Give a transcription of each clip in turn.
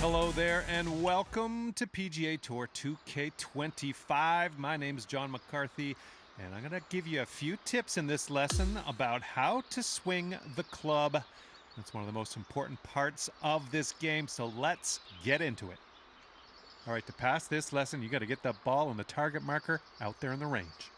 Hello there and welcome to PGA Tour 2K25. My name is John McCarthy and I'm going to give you a few tips in this lesson about how to swing the club. That's one of the most important parts of this game, so let's get into it. All right, to pass this lesson, you got to get the ball on the target marker out there in the range.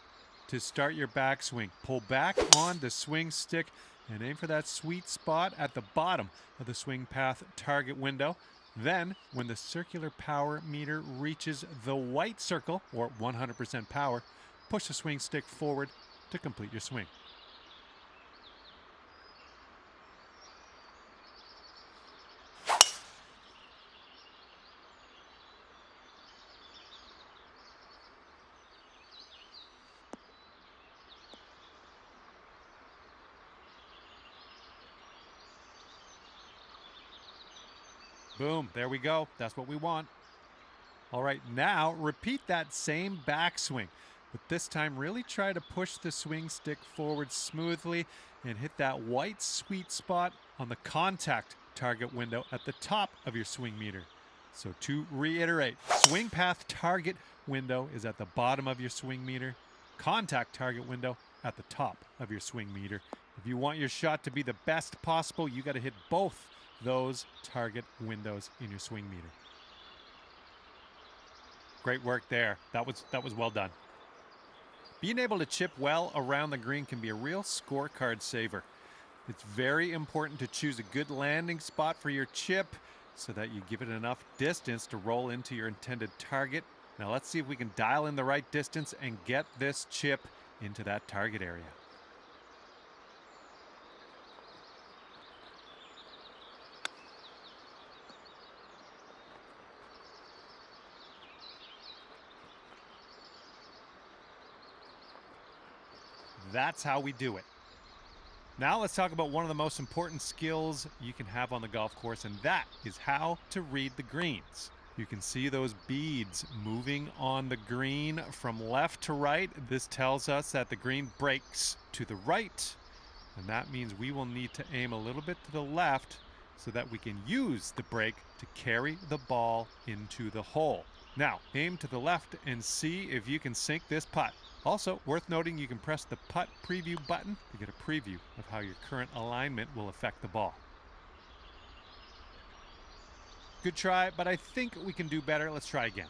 To start your backswing, pull back on the swing stick and aim for that sweet spot at the bottom of the swing path target window. Then, when the circular power meter reaches the white circle, or 100% power, push the swing stick forward to complete your swing. Boom, there we go. That's what we want. All right, now repeat that same backswing, but this time really try to push the swing stick forward smoothly and hit that white sweet spot on the contact target window at the top of your swing meter. So to reiterate, swing path target window is at the bottom of your swing meter, contact target window at the top of your swing meter. If you want your shot to be the best possible, you got to hit both those target windows in your swing meter. Great work there. That was well done. Being able to chip well around the green can be a real scorecard saver. It's very important to choose a good landing spot for your chip so that you give it enough distance to roll into your intended target. Now let's see if we can dial in the right distance and get this chip into that target area. That's how we do it. Now let's talk about one of the most important skills you can have on the golf course, and that is how to read the greens. You can see those beads moving on the green from left to right. This tells us that the green breaks to the right, and that means we will need to aim a little bit to the left so that we can use the break to carry the ball into the hole. Now, aim to the left and see if you can sink this putt. Also, worth noting, you can press the putt preview button to get a preview of how your current alignment will affect the ball. Good try, but I think we can do better. Let's try again.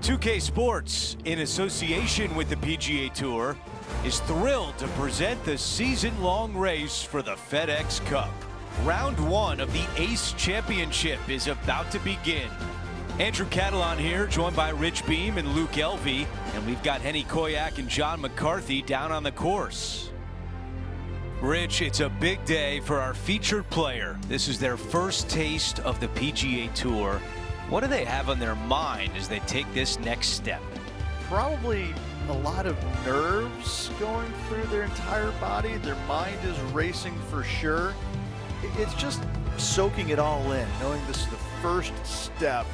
2K Sports, in association with the PGA Tour, is thrilled to present the season-long race for the FedEx Cup. Round 1 of the Ace Championship is about to begin. Andrew Catalan here, joined by Rich Beam and Luke Elvey, and we've got Henny Koyak and John McCarthy down on the course. Rich, it's a big day for our featured player. This is their first taste of the PGA Tour. What do they have on their mind as they take this next step? Probably a lot of nerves going through their entire body. Their mind is racing for sure. It's just soaking it all in, knowing this is the first step,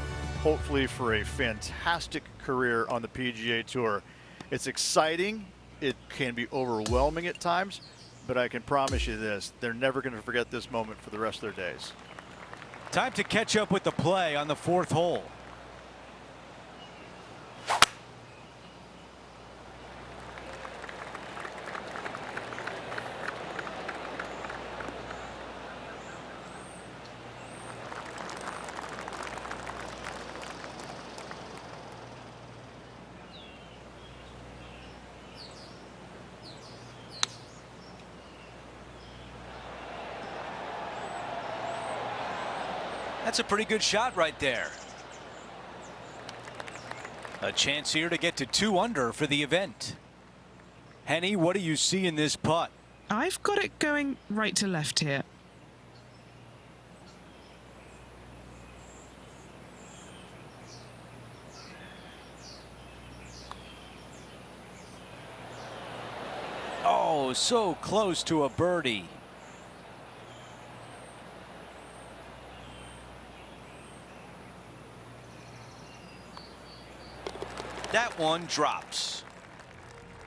hopefully, for a fantastic career on the PGA Tour. It's exciting. It can be overwhelming at times, but I can promise you this, they're never going to forget this moment for the rest of their days. Time to catch up with the play on the 4th hole. That's a pretty good shot right there. A chance here to get to 2 under for the event. Henny, what do you see in this putt? I've got it going right to left here. Oh, so close to a birdie. That one drops.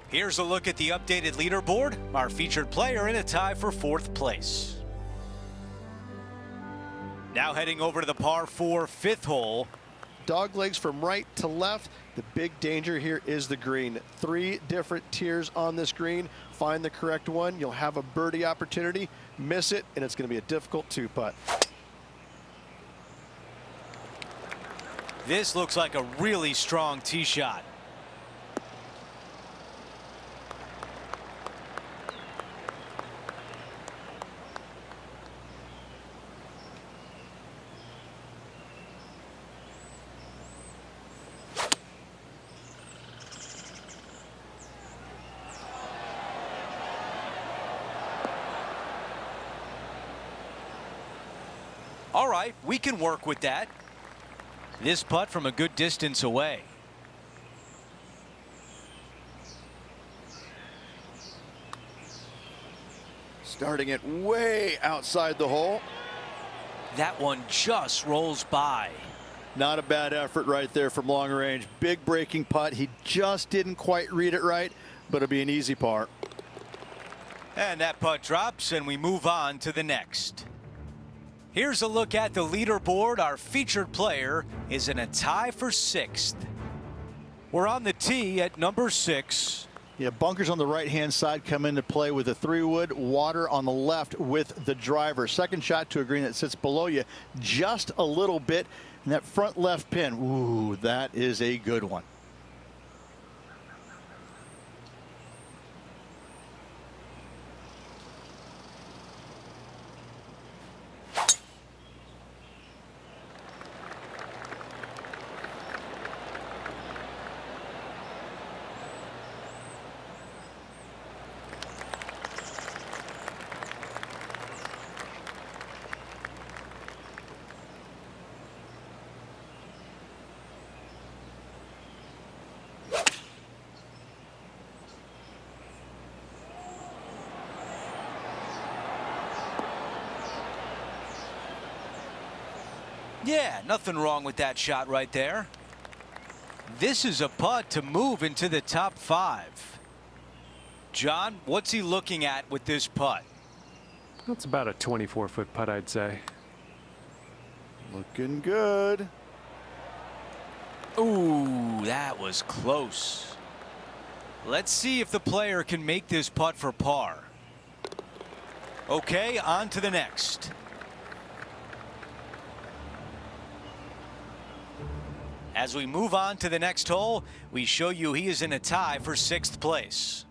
Here's a look at the updated leaderboard. Our featured player in a tie for 4th place. Now heading over to the par 4 5th hole. Dog legs from right to left. The big danger here is the green. 3 different tiers on this green. Find the correct one. You'll have a birdie opportunity. Miss it, and it's going to be a difficult 2-putt. This looks like a really strong tee shot. All right, we can work with that. This putt from a good distance away. Starting it way outside the hole. That one just rolls by. Not a bad effort right there from long range. Big breaking putt. He just didn't quite read it right, but it'll be an easy par. And that putt drops, and we move on to the next. Here's a look at the leaderboard. Our featured player is in a tie for 6th. We're on the tee at number 6. Yeah, bunkers on the right-hand side come into play with a 3-wood, water on the left with the driver. Second shot to a green that sits below you just a little bit. And that front left pin, ooh, that is a good one. Yeah, nothing wrong with that shot right there. This is a putt to move into the top 5. John, what's he looking at with this putt? That's about a 24-foot putt, I'd say. Looking good. Ooh, that was close. Let's see if the player can make this putt for par. Okay, on to the next. As we move on to the next hole, we show you he is in a tie for 6th place.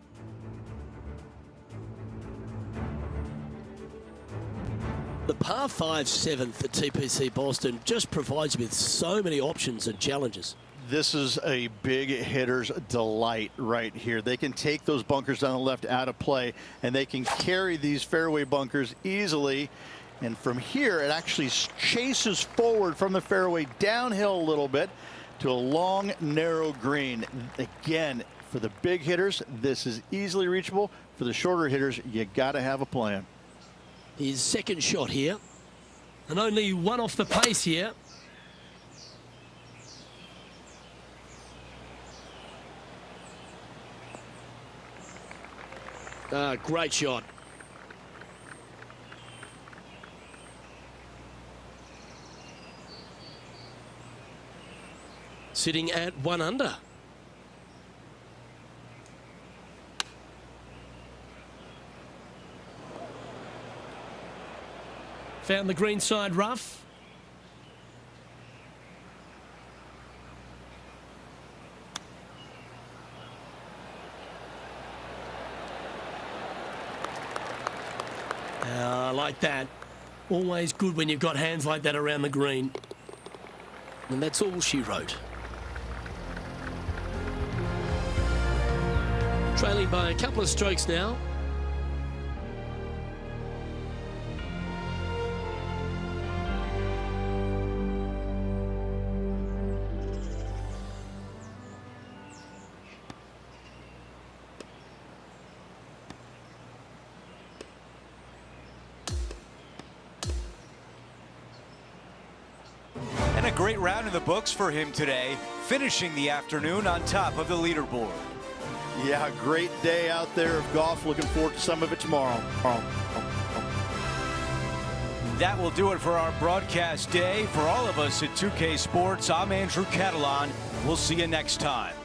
The par 5 7th at TPC Boston just provides you with so many options and challenges. This is a big hitter's delight right here. They can take those bunkers down the left out of play, and they can carry these fairway bunkers easily. And from here, it actually chases forward from the fairway downhill a little bit to a long, narrow green. Again, for the big hitters, this is easily reachable. For the shorter hitters, you got to have a plan. His second shot here, and only one off the pace here. Great shot. Sitting at 1 under. Found the green side rough. I like that. Always good when you've got hands like that around the green. And that's all she wrote. Trailing by a couple of strokes now. And a great round in the books for him today, finishing the afternoon on top of the leaderboard. Yeah, great day out there of golf. Looking forward to some of it tomorrow. That will do it for our broadcast day. For all of us at 2K Sports, I'm Andrew Catalan. We'll see you next time.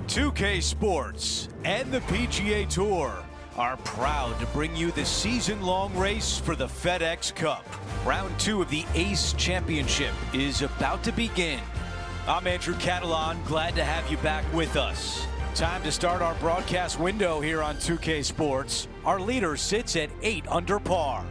.2K Sports and the PGA Tour are proud to bring you the season-long race for the FedEx Cup. Round 2 of the Ace Championship is about to begin. I'm Andrew Catalan, glad to have you back with us. Time to start our broadcast window here on 2K Sports. Our leader sits at 8 under par.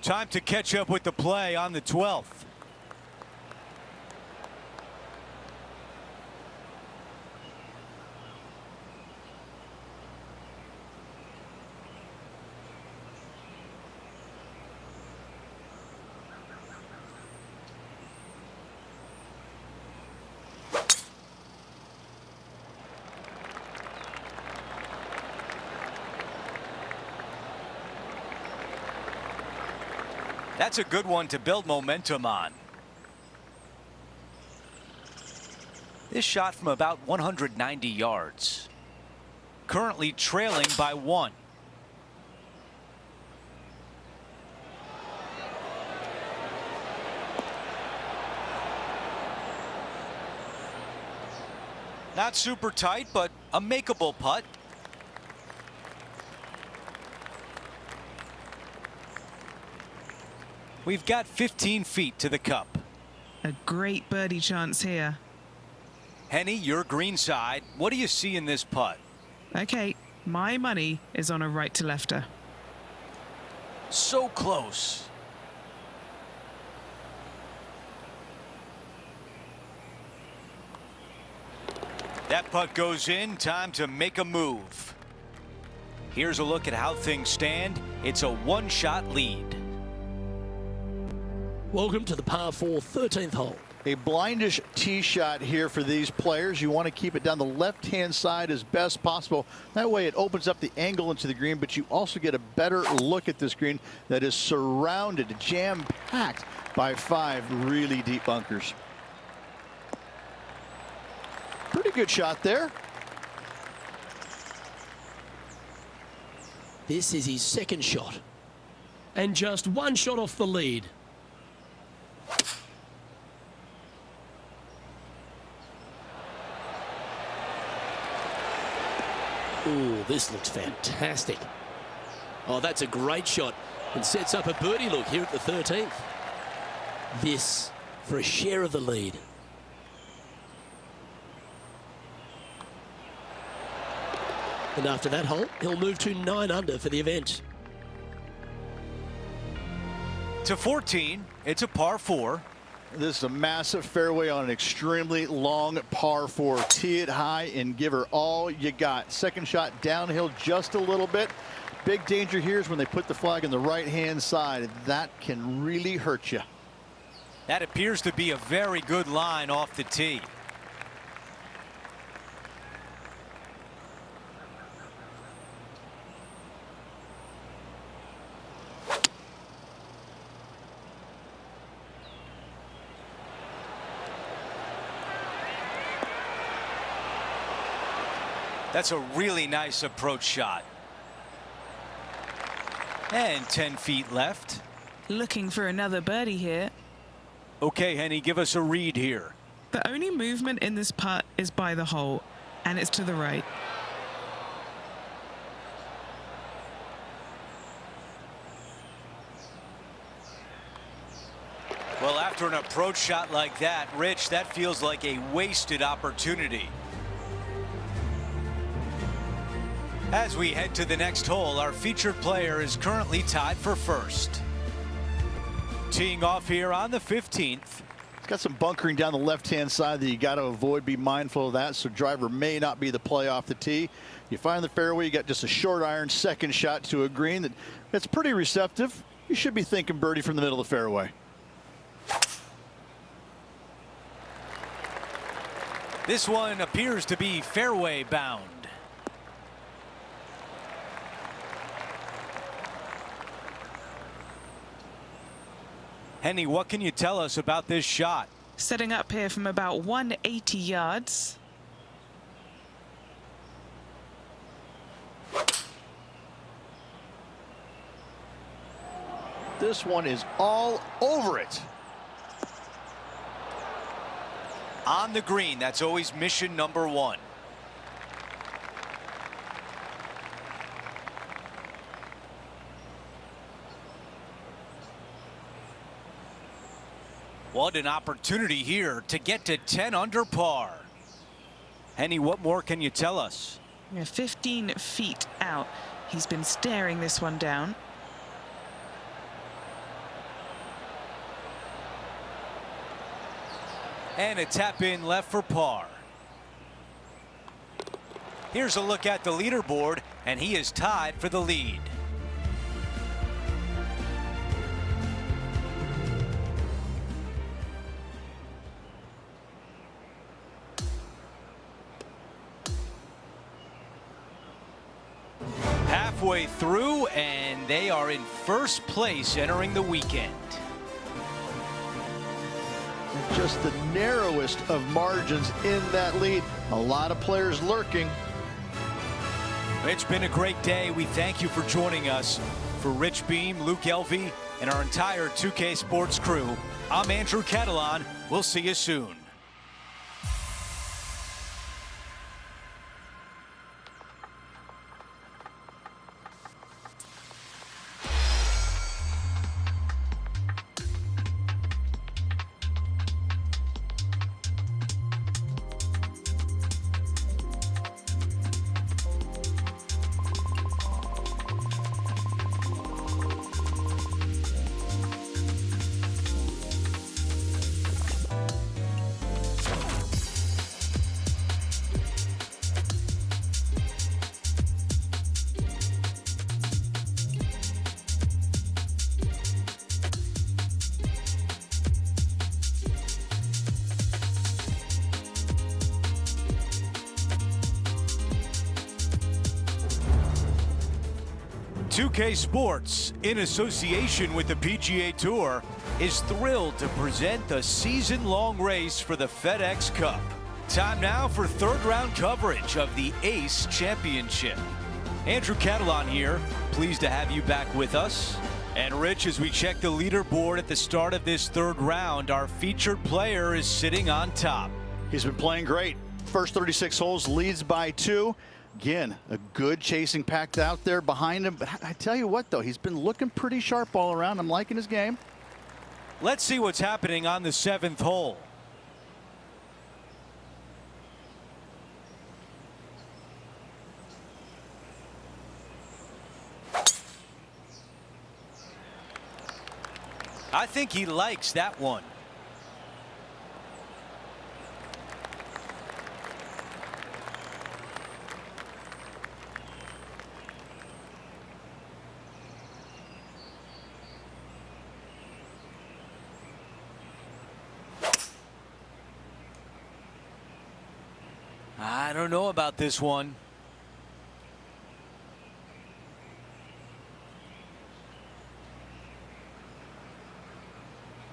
Time to catch up with the play on the 12th. That's a good one to build momentum on. This shot from about 190 yards. Currently trailing by 1. Not super tight, but a makeable putt. We've got 15 feet to the cup. A great birdie chance here. Henny, your green side. What do you see in this putt? Okay, my money is on a right to lefter. So close. That putt goes in. Time to make a move. Here's a look at how things stand. It's a one-shot lead. Welcome to the par 4 13th hole. A blindish tee shot here for these players. You want to keep it down the left-hand side as best possible. That way it opens up the angle into the green, but you also get a better look at this green that is surrounded, jam-packed by 5 really deep bunkers. Pretty good shot there. This is his second shot. And just one shot off the lead. Ooh, this looks fantastic. Oh, that's a great shot and sets up a birdie look here at the 13th. This for a share of the lead. And after that hole, he'll move to 9 under for the event. To 14, it's a par 4. This is a massive fairway on an extremely long par 4. Tee it high and give her all you got. Second shot downhill just a little bit. Big danger here is when they put the flag on the right-hand side. That can really hurt you. That appears to be a very good line off the tee. That's a really nice approach shot. And 10 feet left. Looking for another birdie here. Okay, Henny, give us a read here. The only movement in this putt is by the hole, and it's to the right. Well, after an approach shot like that, Rich, that feels like a wasted opportunity. As we head to the next hole, our featured player is currently tied for first. Teeing off here on the 15th. It's got some bunkering down the left-hand side that you got to avoid. Be mindful of that, so driver may not be the play off the tee. You find the fairway, you got just a short iron second shot to a green that's pretty receptive. You should be thinking birdie from the middle of the fairway. This one appears to be fairway bound. Henny, what can you tell us about this shot? Setting up here from about 180 yards. This one is all over it. On the green, that's always mission number 1. What an opportunity here to get to 10 under par. Henny, what more can you tell us? 15 feet out. He's been staring this one down. And a tap in left for par. Here's a look at the leaderboard, and he is tied for the lead. Halfway through, and they are in first place entering the weekend. Just the narrowest of margins in that lead. A lot of players lurking. It's been a great day. We thank you for joining us. For Rich Beam, Luke Elvey, and our entire 2K Sports crew, I'm Andrew Catalan. We'll see you soon. 2K Sports, in association with the PGA Tour, is thrilled to present the season-long race for the FedEx Cup. Time now for third-round coverage of the ACE Championship. Andrew Catalan here, pleased to have you back with us. And Rich, as we check the leaderboard at the start of this third round, our featured player is sitting on top. He's been playing great. First 36 holes, leads by 2. Again, a good chasing pack out there behind him. But I tell you what, though, he's been looking pretty sharp all around. I'm liking his game. Let's see what's happening on the 7th hole. I think he likes that one. I don't know about this one.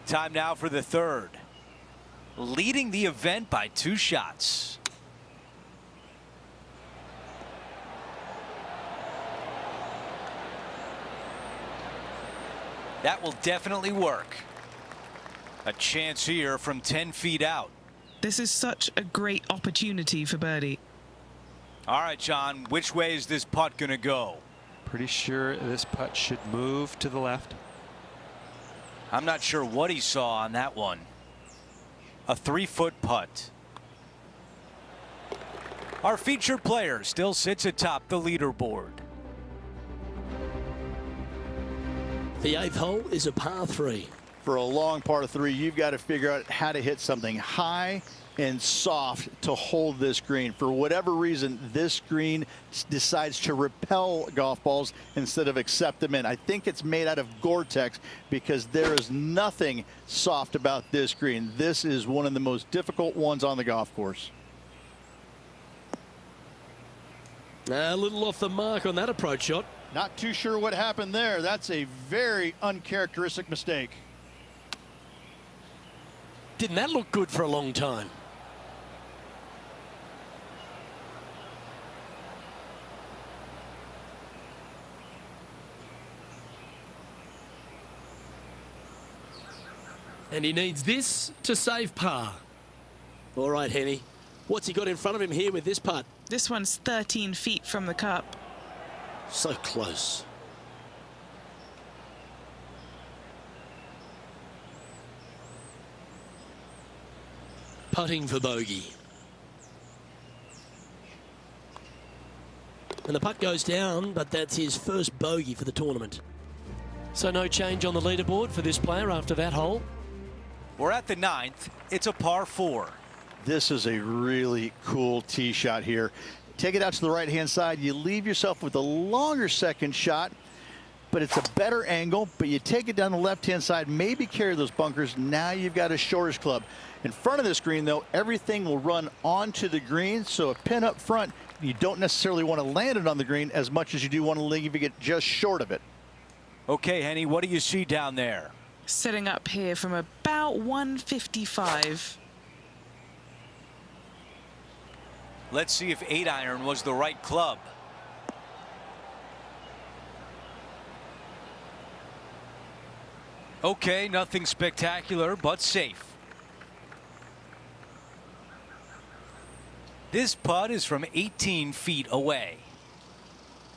Time now for the third. Leading the event by 2 shots. That will definitely work. A chance here from 10 feet out. This is such a great opportunity for birdie. All right, John, which way is this putt going to go? Pretty sure this putt should move to the left. I'm not sure what he saw on that one. A 3-foot putt. Our featured player still sits atop the leaderboard. The 8th hole is a par 3. For a long par 3, you've got to figure out how to hit something high and soft to hold this green. For whatever reason, this green decides to repel golf balls instead of accept them in. I think it's made out of Gore-Tex because there is nothing soft about this green. This is one of the most difficult ones on the golf course. A little off the mark on that approach shot. Not too sure what happened there. That's a very uncharacteristic mistake. Didn't that look good for a long time? And he needs this to save par. All right, Henny. What's he got in front of him here with this putt? This one's 13 feet from the cup. So close. Putting for bogey. And the putt goes down, but that's his first bogey for the tournament. So no change on the leaderboard for this player after that hole. We're at the 9th. It's a par 4. This is a really cool tee shot here. Take it out to the right-hand side. You leave yourself with a longer second shot, but it's a better angle. But you take it down the left-hand side, maybe carry those bunkers. Now you've got a shortish club. In front of this green, though, everything will run onto the green. So a pin up front, you don't necessarily want to land it on the green as much as you do want to leave it just short of it. Okay, Henny, what do you see down there? Setting up here from about 155. Let's see if 8-iron was the right club. Okay, nothing spectacular, but safe. This putt is from 18 feet away.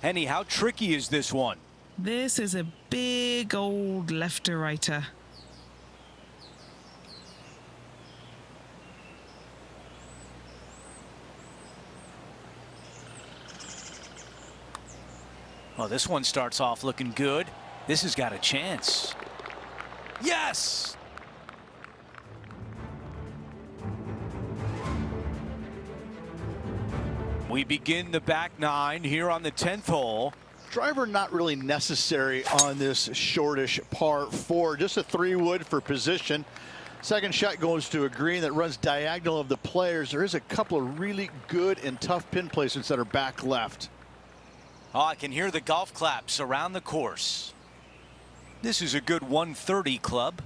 Henny, how tricky is this one? This is a big old left-to-righter. Oh, this one starts off looking good. This has got a chance. Yes! We begin the back 9 here on the 10th hole. Driver not really necessary on this shortish par 4. Just a 3-wood for position. Second shot goes to a green that runs diagonal of the players. There is a couple of really good and tough pin placements that are back left. Oh, I can hear the golf claps around the course. This is a good 130 club.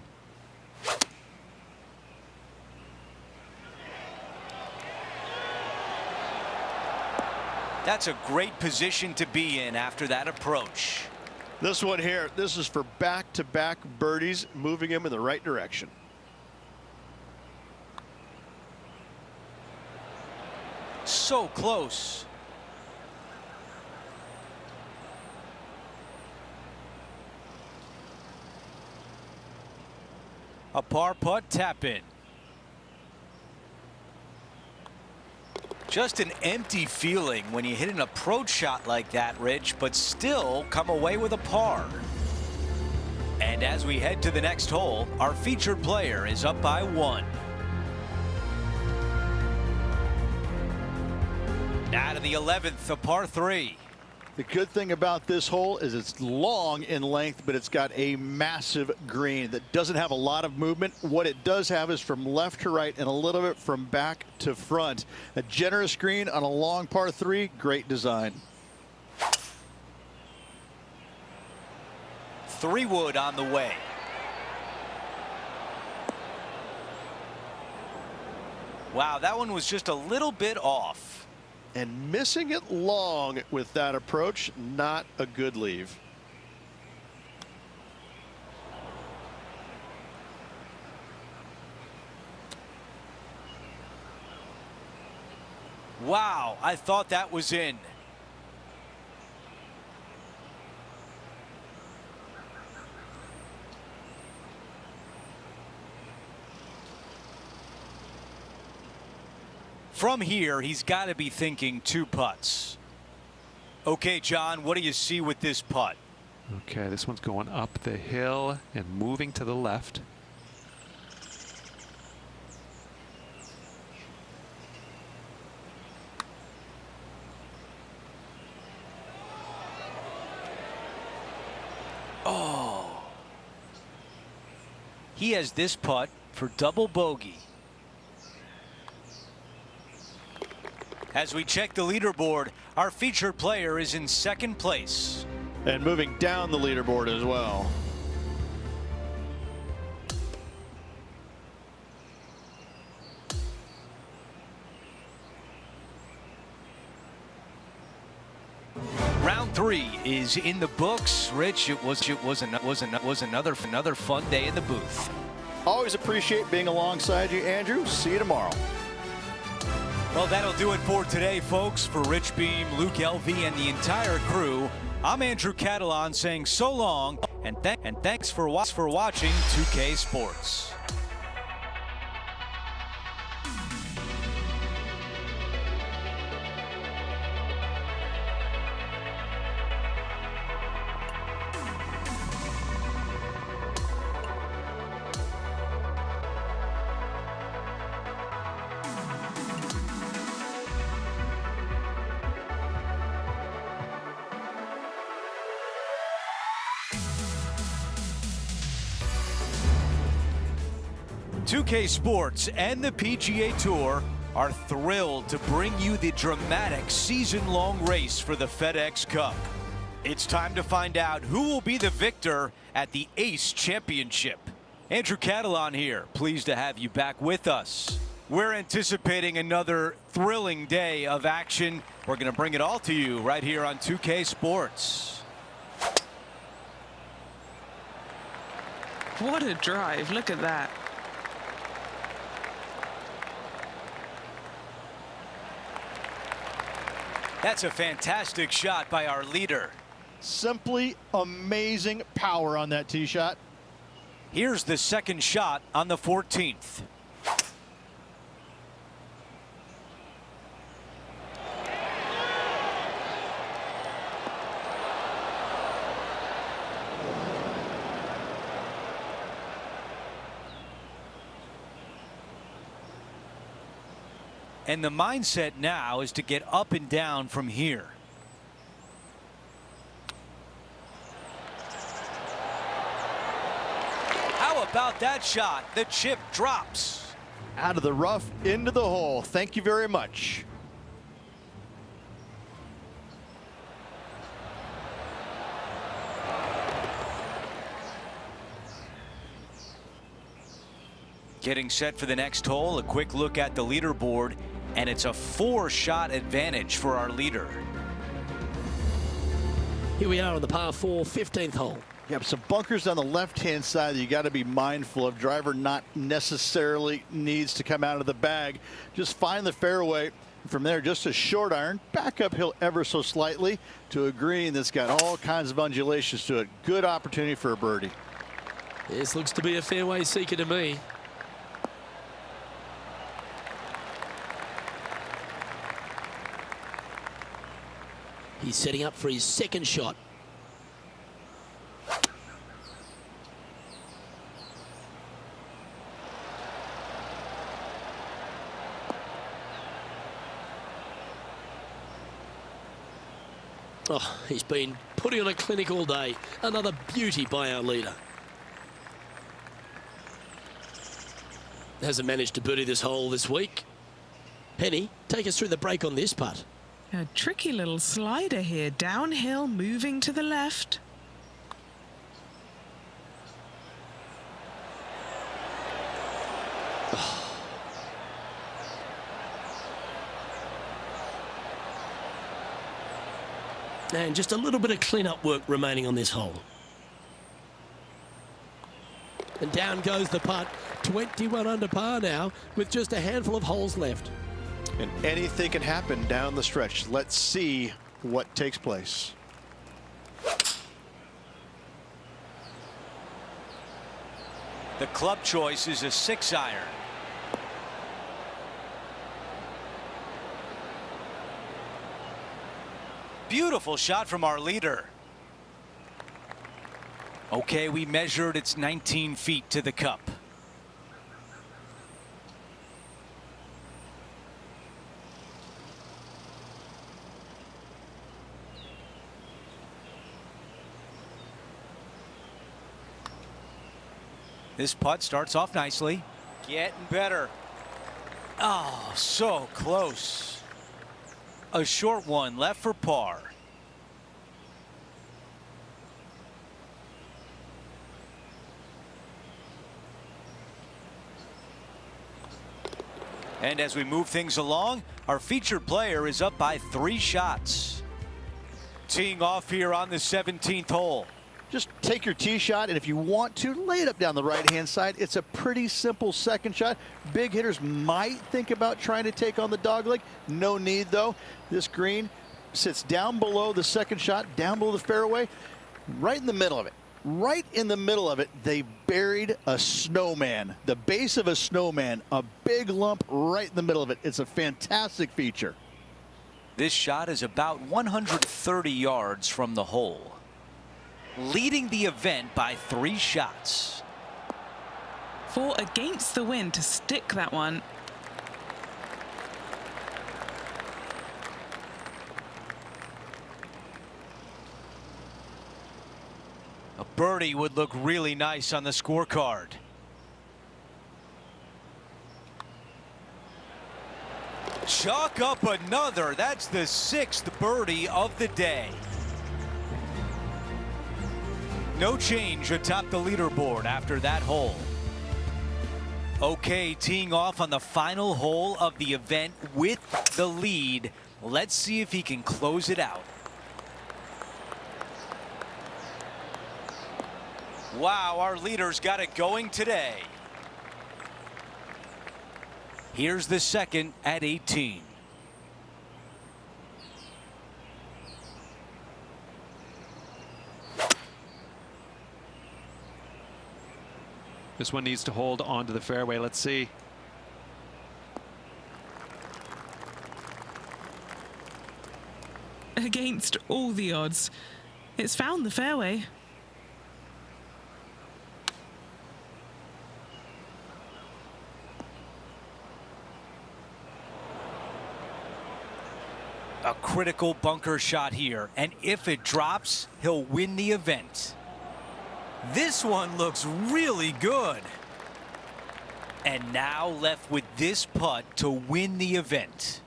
That's a great position to be in after that approach. This one here, this is for back-to-back birdies, moving him in the right direction. So close. A par putt tap in. Just an empty feeling when you hit an approach shot like that, Rich, but still come away with a par. And as we head to the next hole, our featured player is up by 1. Now to the 11th, a par 3. The good thing about this hole is it's long in length, but it's got a massive green that doesn't have a lot of movement. What it does have is from left to right and a little bit from back to front. A generous green on a long par 3, great design. 3 wood on the way. Wow, that one was just a little bit off. And missing it long with that approach, not a good leave. Wow, I thought that was in. From here, he's got to be thinking 2 putts. Okay, John, what do you see with this putt? Okay, this one's going up the hill and moving to the left. Oh. He has this putt for double bogey. As we check the leaderboard, our featured player is in 2nd place. And moving down the leaderboard as well. Round 3 is in the books. Rich, it was another fun day in the booth. Always appreciate being alongside you, Andrew. See you tomorrow. Well, that'll do it for today, folks. For Rich Beam, Luke LV, and the entire crew, I'm Andrew Catalan saying so long, and thanks for watching 2K Sports. .2K Sports and the PGA Tour are thrilled to bring you the dramatic season-long race for the FedEx Cup. It's time to find out who will be the victor at the Ace Championship. Andrew Catalan here, pleased to have you back with us. We're anticipating another thrilling day of action. We're going to bring it all to you right here on 2K Sports. What a drive. Look at that. That's a fantastic shot by our leader. Simply amazing power on that tee shot. Here's the 2nd shot on the 14th. And the mindset now is to get up and down from here. How about that shot? The chip drops. Out of the rough, into the hole. Thank you very much. Getting set for the next hole, a quick look at the leaderboard, and it's a 4-shot advantage for our leader. Here we are on the par 4, 15th hole. Yeah, some bunkers on the left-hand side that you got to be mindful of. Driver not necessarily needs to come out of the bag. Just find the fairway. From there, just a short iron, back uphill ever so slightly to a green that's got all kinds of undulations to it. Good opportunity for a birdie. This looks to be a fairway seeker to me. He's setting up for his second shot. Oh, he's been putting on a clinic all day. Another beauty by our leader. Hasn't managed to birdie this hole this week. Penny, take us through the break on this putt. A tricky little slider here, downhill, moving to the left. And just a little bit of clean-up work remaining on this hole. And down goes the putt. 21 under par now with just a handful of holes left. And anything can happen down the stretch. Let's see what takes place. The club choice is a 6-iron. Beautiful shot from our leader. Okay, we measured, it's 19 feet to the cup. This putt starts off nicely. Getting better. Oh, so close. A short one left for par. And as we move things along, our featured player is up by 3 shots. Teeing off here on the 17th hole. Just take your tee shot, and if you want to, lay it up down the right-hand side. It's a pretty simple second shot. Big hitters might think about trying to take on the dogleg. No need, though. This green sits down below the second shot, down below the fairway, right in the middle of it. Right in the middle of it, they buried a snowman. The base of a snowman, a big lump right in the middle of it. It's a fantastic feature. This shot is about 130 yards from the hole. Leading the event by 3 shots. 4 against the wind to stick that one. A birdie would look really nice on the scorecard. Chalk up another. That's the 6th birdie of the day. No change atop the leaderboard after that hole. Okay, teeing off on the final hole of the event with the lead. Let's see if he can close it out. Wow, our leader's got it going today. Here's the second at 18. This one needs to hold onto the fairway. Let's see. Against all the odds, it's found the fairway. A critical bunker shot here, and if it drops, he'll win the event. This one looks really good. And now left with this putt to win the event.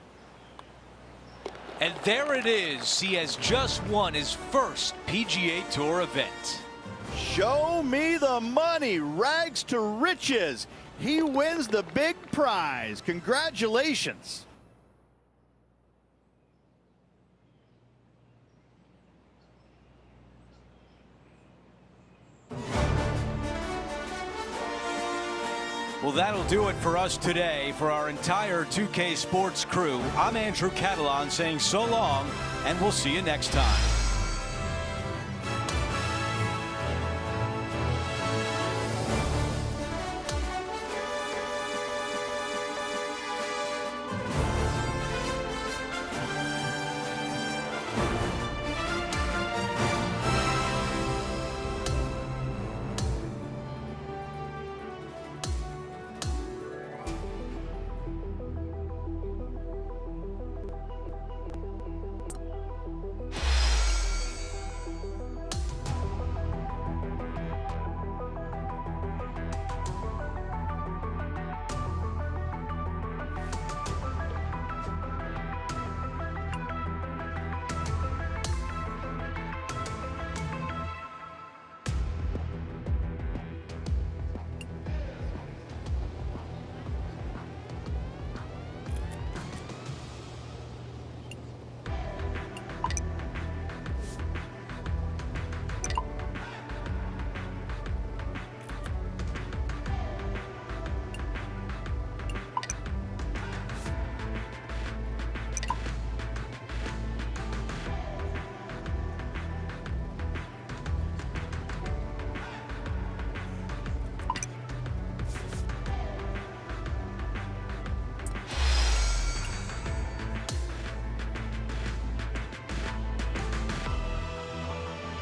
And there it is. He has just won his first PGA Tour event. Show me the money. Rags to riches. he wins the big prize. Congratulations. Well, that'll do it for us today. For our entire 2K Sports crew, I'm Andrew Catalan saying so long, and we'll see you next time.